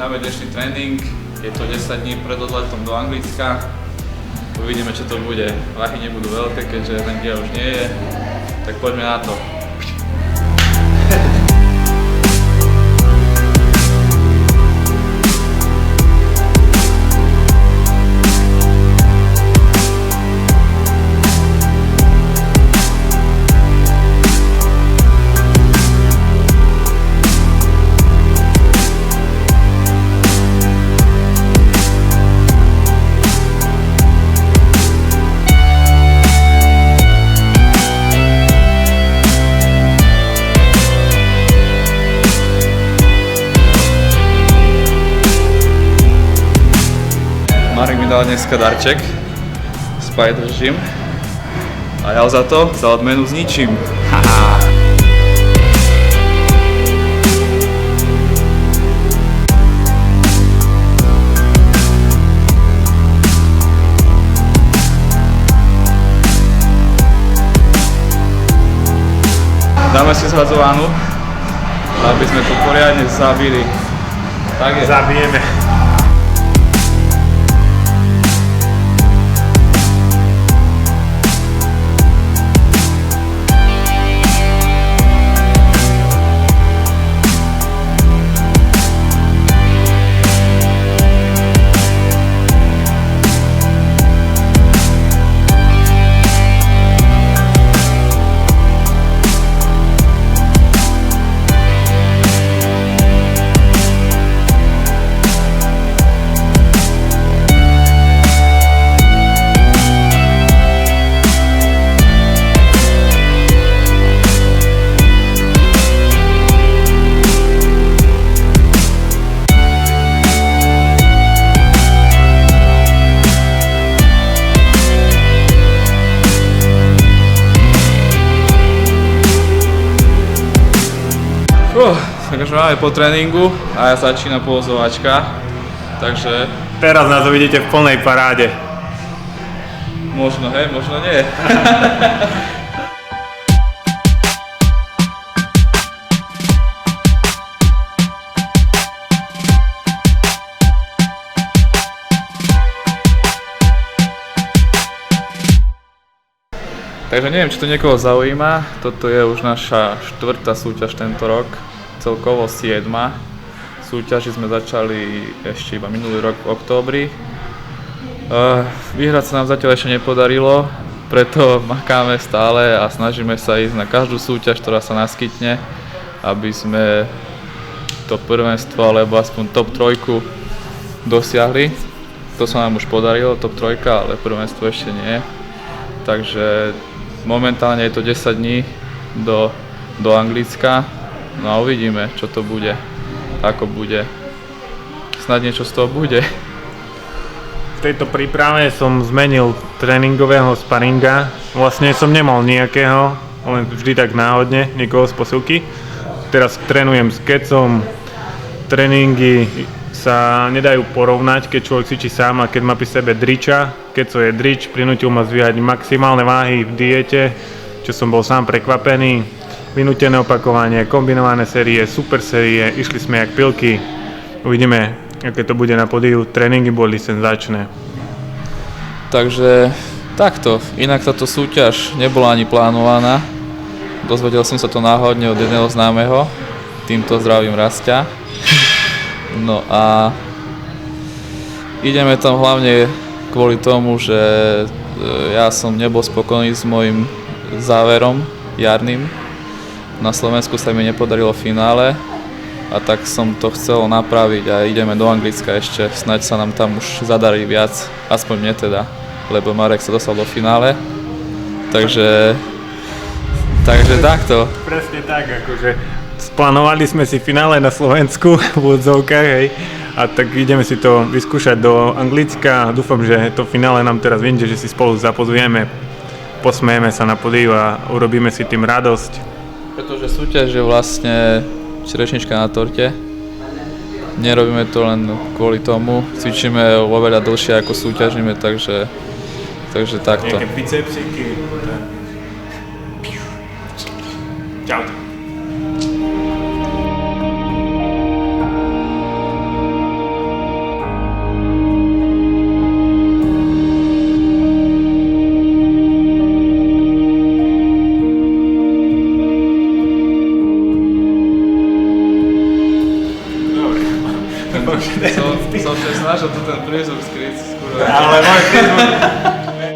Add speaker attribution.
Speaker 1: Začíname dnešný tréning, je to 10 dní pred odletom do Anglicka. Uvidíme, čo to bude. Váhy nebudú veľké, keďže energia už nie je, tak poďme na to. Marek mi dal dneska darček, Spider Gym, a ja ho za to, za odmenu zničím. Haha. Dáme si zhadzovanú, aby sme to poriadne zabili. Tak je.
Speaker 2: Zabijeme.
Speaker 1: Takže máme po tréningu a ja začína polozovačka, takže...
Speaker 2: Teraz nás uvidíte v plnej paráde.
Speaker 1: Možno hej, možno nie. Takže neviem, či to niekoho zaujíma, toto je už naša 4. súťaž tento rok. Celkovo 7. Súťaži sme začali ešte iba minulý rok v októbri. Vyhrať sa nám zatiaľ ešte nepodarilo, preto makáme stále a snažíme sa ísť na každú súťaž, ktorá sa naskytne, aby sme to prvenstvo alebo aspoň top 3 dosiahli. To sa nám už podarilo, top 3, ale prvenstvo ešte nie. Takže momentálne je to 10 dní do Anglicka. No a uvidíme, čo to bude, ako bude. Snad niečo z toho bude.
Speaker 2: V tejto príprave som zmenil tréningového sparinga. Vlastne som nemal nejakého, len vždy tak náhodne, niekoho z posilky. Teraz trénujem s Kecom. Tréningy sa nedajú porovnať, keď človek cvičí sám a keď má pri sebe driča. Keco je drič, prinútil ma zvíhať maximálne váhy v diete, čo som bol sám prekvapený. Vynútené opakovanie, kombinované série, super série, išli sme jak pilky. Uvidíme, aké to bude na pódiu. Tréningy boli senzačné.
Speaker 1: Takže takto, inak táto súťaž nebola ani plánovaná. Dozvedel som sa to náhodne od jedného známeho. Týmto zdravím Rastia. No a ideme tam hlavne kvôli tomu, že ja som nebol spokojný s môjim záverom jarným. Na Slovensku sa mi nepodarilo finále a tak som to chcel napraviť a ideme do Anglicka ešte, snáď sa nám tam už zadarí viac, aspoň mne teda, lebo Marek sa dostal do finále, takže takto.
Speaker 2: Presne tak, akože splánovali sme si finále na Slovensku v odzovkách, hej, a tak ideme si to vyskúšať do Anglicka. Dúfam, že to finále nám teraz vyjde, že si spolu zapozujeme, posmejeme sa na pódiu a urobíme si tým radosť.
Speaker 1: Pretože súťaž je vlastne čerešnička na torte. Nerobíme to len kvôli tomu, cvičíme oveľa dlhšie ako súťažíme, takže takto.
Speaker 2: Nejaké bicepsíky. Čau.
Speaker 1: som sa snažil tu ten prízvuk skryť skôr.
Speaker 2: Ale môj Facebook